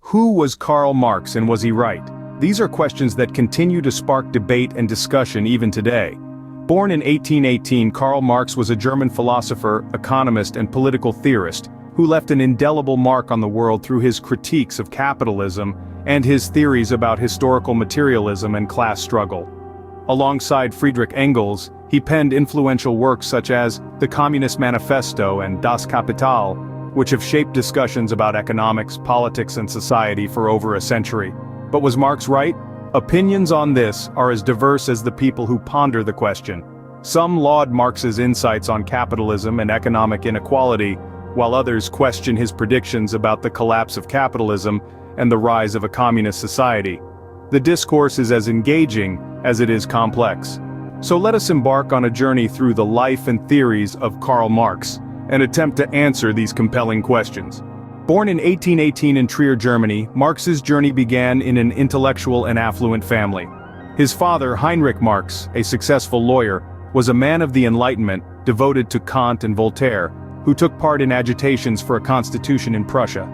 Who was Karl Marx and was he right? These are questions that continue to spark debate and discussion even today. Born in 1818, Karl Marx was a German philosopher, economist, and political theorist who left an indelible mark on the world through his critiques of capitalism and his theories about historical materialism and class struggle. Alongside Friedrich Engels, he penned influential works such as the Communist Manifesto and Das Kapital, which have shaped discussions about economics, politics, and society for over a century. But was Marx right? Opinions on this are as diverse as the people who ponder the question. Some laud Marx's insights on capitalism and economic inequality, while others question his predictions about the collapse of capitalism and the rise of a communist society. The discourse is as engaging as it is complex. So let us embark on a journey through the life and theories of Karl Marx, and attempt to answer these compelling questions. Born in 1818 in Trier, Germany, Marx's journey began in an intellectual and affluent family. His father, Heinrich Marx, a successful lawyer, was a man of the Enlightenment, devoted to Kant and Voltaire, who took part in agitations for a constitution in Prussia.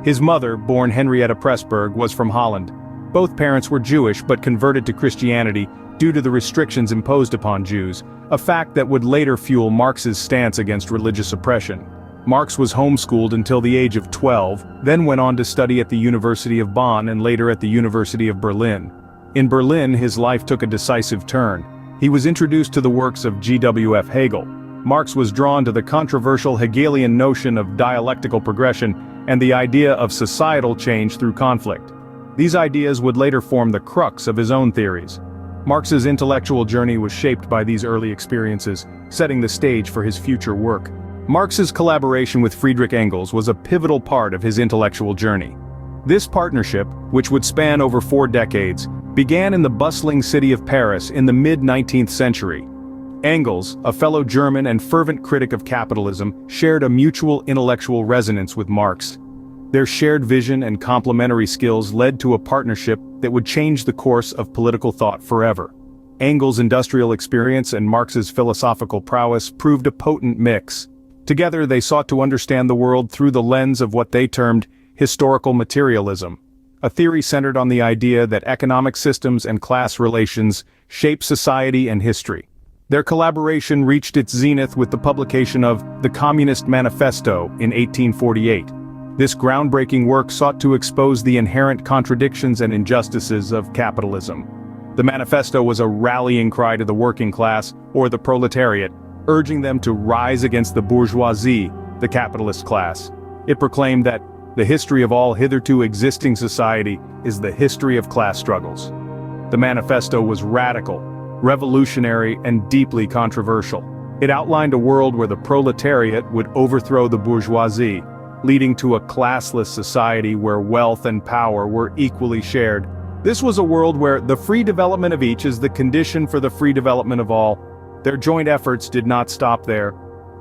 His mother, born Henrietta Pressburg, was from Holland. Both parents were Jewish but converted to Christianity due to the restrictions imposed upon Jews, a fact that would later fuel Marx's stance against religious oppression. Marx was homeschooled until the age of 12, then went on to study at the University of Bonn and later at the University of Berlin. In Berlin, his life took a decisive turn. He was introduced to the works of G.W.F. Hegel. Marx was drawn to the controversial Hegelian notion of dialectical progression and the idea of societal change through conflict. These ideas would later form the crux of his own theories. Marx's intellectual journey was shaped by these early experiences, setting the stage for his future work. Marx's collaboration with Friedrich Engels was a pivotal part of his intellectual journey. This partnership, which would span over 4 decades, began in the bustling city of Paris in the mid-19th century. Engels, a fellow German and fervent critic of capitalism, shared a mutual intellectual resonance with Marx. Their shared vision and complementary skills led to a partnership that would change the course of political thought forever. Engels' industrial experience and Marx's philosophical prowess proved a potent mix. Together they sought to understand the world through the lens of what they termed historical materialism, a theory centered on the idea that economic systems and class relations shape society and history. Their collaboration reached its zenith with the publication of the Communist Manifesto in 1848. This groundbreaking work sought to expose the inherent contradictions and injustices of capitalism. The manifesto was a rallying cry to the working class, or the proletariat, urging them to rise against the bourgeoisie, the capitalist class. It proclaimed that the history of all hitherto existing society is the history of class struggles. The manifesto was radical, revolutionary, and deeply controversial. It outlined a world where the proletariat would overthrow the bourgeoisie, leading to a classless society where wealth and power were equally shared. This was a world where the free development of each is the condition for the free development of all. Their joint efforts did not stop there.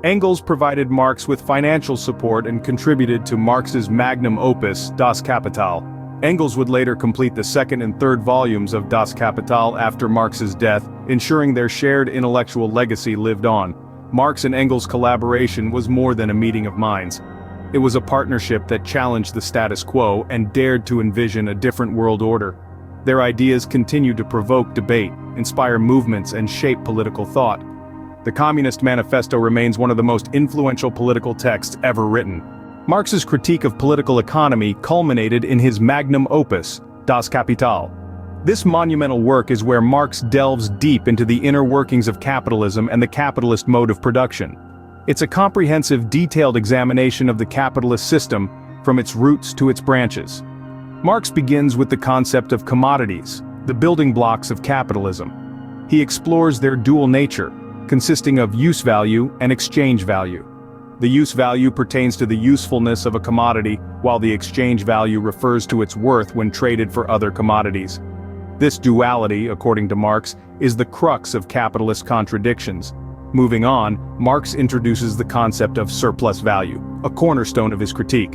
Engels provided Marx with financial support and contributed to Marx's magnum opus, Das Kapital. Engels would later complete the 2nd and 3rd volumes of Das Kapital after Marx's death, ensuring their shared intellectual legacy lived on. Marx and Engels' collaboration was more than a meeting of minds. It was a partnership that challenged the status quo and dared to envision a different world order. Their ideas continued to provoke debate, inspire movements, and shape political thought. The Communist Manifesto remains one of the most influential political texts ever written. Marx's critique of political economy culminated in his magnum opus, Das Kapital. This monumental work is where Marx delves deep into the inner workings of capitalism and the capitalist mode of production. It's a comprehensive, detailed examination of the capitalist system, from its roots to its branches. Marx begins with the concept of commodities, the building blocks of capitalism. He explores their dual nature, consisting of use value and exchange value. The use value pertains to the usefulness of a commodity, while the exchange value refers to its worth when traded for other commodities. This duality, according to Marx, is the crux of capitalist contradictions. Moving on, Marx introduces the concept of surplus value, a cornerstone of his critique.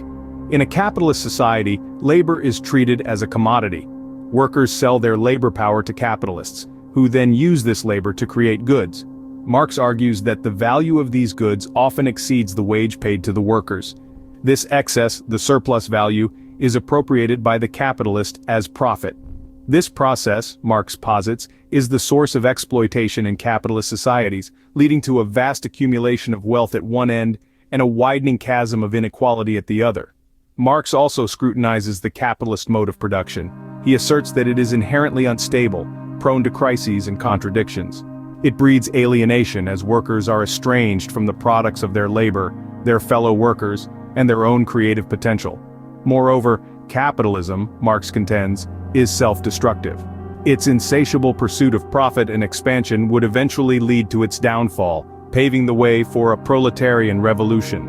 In a capitalist society, labor is treated as a commodity. Workers sell their labor power to capitalists, who then use this labor to create goods. Marx argues that the value of these goods often exceeds the wage paid to the workers. This excess, the surplus value, is appropriated by the capitalist as profit. This process, Marx posits, is the source of exploitation in capitalist societies, leading to a vast accumulation of wealth at one end and a widening chasm of inequality at the other. Marx also scrutinizes the capitalist mode of production. He asserts that it is inherently unstable, prone to crises and contradictions. It breeds alienation as workers are estranged from the products of their labor, their fellow workers, and their own creative potential. Moreover, capitalism, Marx contends, is self-destructive. Its insatiable pursuit of profit and expansion would eventually lead to its downfall, paving the way for a proletarian revolution.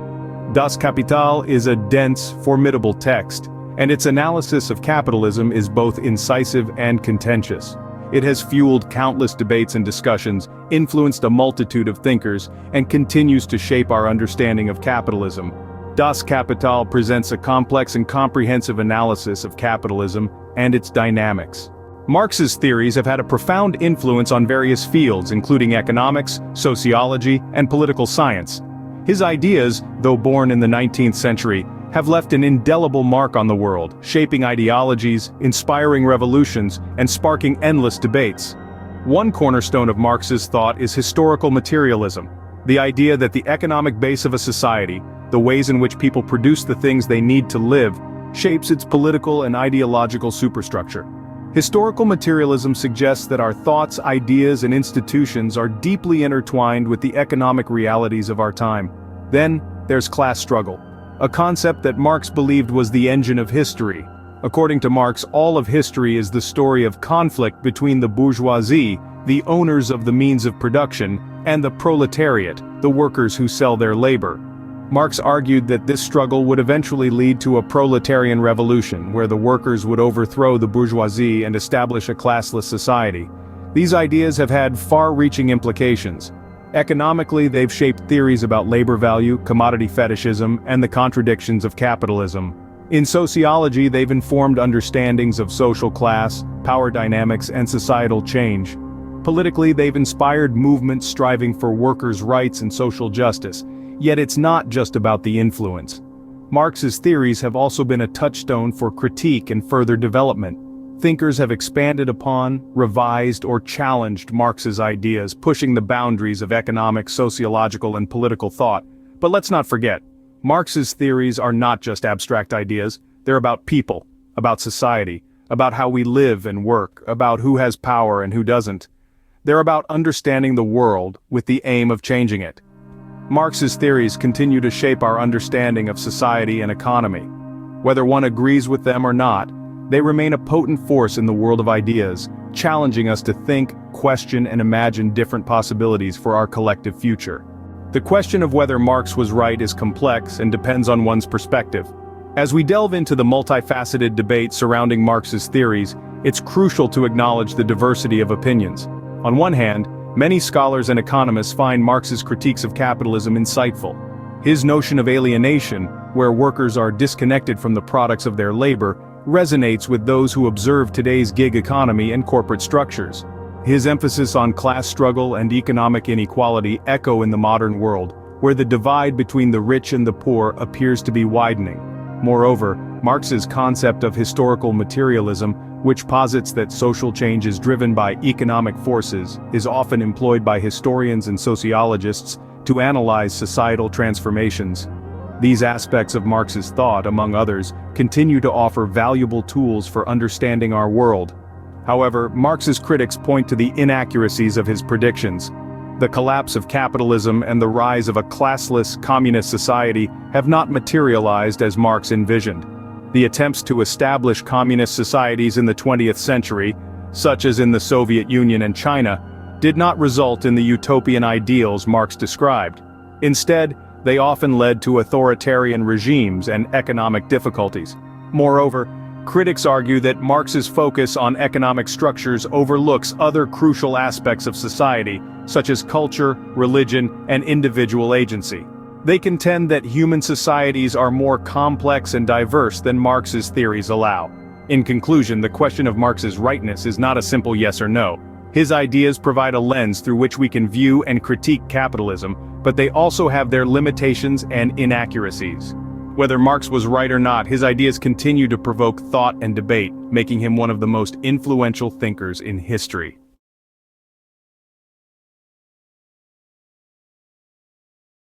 Das Kapital is a dense, formidable text, and its analysis of capitalism is both incisive and contentious. It has fueled countless debates and discussions, influenced a multitude of thinkers, and continues to shape our understanding of capitalism. Das Kapital presents a complex and comprehensive analysis of capitalism and its dynamics. Marx's theories have had a profound influence on various fields, including economics, sociology, and political science. His ideas, though born in the 19th century, have left an indelible mark on the world, shaping ideologies, inspiring revolutions, and sparking endless debates. One cornerstone of Marx's thought is historical materialism, the idea that the economic base of a society, the ways in which people produce the things they need to live, shapes its political and ideological superstructure. Historical materialism suggests that our thoughts, ideas, and institutions are deeply intertwined with the economic realities of our time. Then, there's class struggle, a concept that Marx believed was the engine of history. According to Marx, all of history is the story of conflict between the bourgeoisie, the owners of the means of production, and the proletariat, the workers who sell their labor. Marx argued that this struggle would eventually lead to a proletarian revolution, where the workers would overthrow the bourgeoisie and establish a classless society. These ideas have had far-reaching implications. Economically, they've shaped theories about labor value, commodity fetishism, and the contradictions of capitalism. In sociology, they've informed understandings of social class, power dynamics, and societal change. Politically, they've inspired movements striving for workers' rights and social justice. Yet it's not just about the influence. Marx's theories have also been a touchstone for critique and further development. Thinkers have expanded upon, revised, or challenged Marx's ideas, pushing the boundaries of economic, sociological, and political thought. But let's not forget, Marx's theories are not just abstract ideas, they're about people, about society, about how we live and work, about who has power and who doesn't. They're about understanding the world with the aim of changing it. Marx's theories continue to shape our understanding of society and economy. Whether one agrees with them or not, they remain a potent force in the world of ideas, challenging us to think, question, and imagine different possibilities for our collective future. The question of whether Marx was right is complex and depends on one's perspective. As we delve into the multifaceted debate surrounding Marx's theories, it's crucial to acknowledge the diversity of opinions. On one hand, many scholars and economists find Marx's critiques of capitalism insightful. His notion of alienation, where workers are disconnected from the products of their labor, resonates with those who observe today's gig economy and corporate structures. His emphasis on class struggle and economic inequality echo in the modern world, where the divide between the rich and the poor appears to be widening. Moreover, Marx's concept of historical materialism, which posits that social change is driven by economic forces, is often employed by historians and sociologists to analyze societal transformations. These aspects of Marx's thought, among others, continue to offer valuable tools for understanding our world. However, Marx's critics point to the inaccuracies of his predictions. The collapse of capitalism and the rise of a classless, communist society have not materialized as Marx envisioned. The attempts to establish communist societies in the 20th century, such as in the Soviet Union and China, did not result in the utopian ideals Marx described. Instead, they often led to authoritarian regimes and economic difficulties. Moreover, critics argue that Marx's focus on economic structures overlooks other crucial aspects of society, such as culture, religion, and individual agency. They contend that human societies are more complex and diverse than Marx's theories allow. In conclusion, the question of Marx's rightness is not a simple yes or no. His ideas provide a lens through which we can view and critique capitalism, but they also have their limitations and inaccuracies. Whether Marx was right or not, his ideas continue to provoke thought and debate, making him one of the most influential thinkers in history.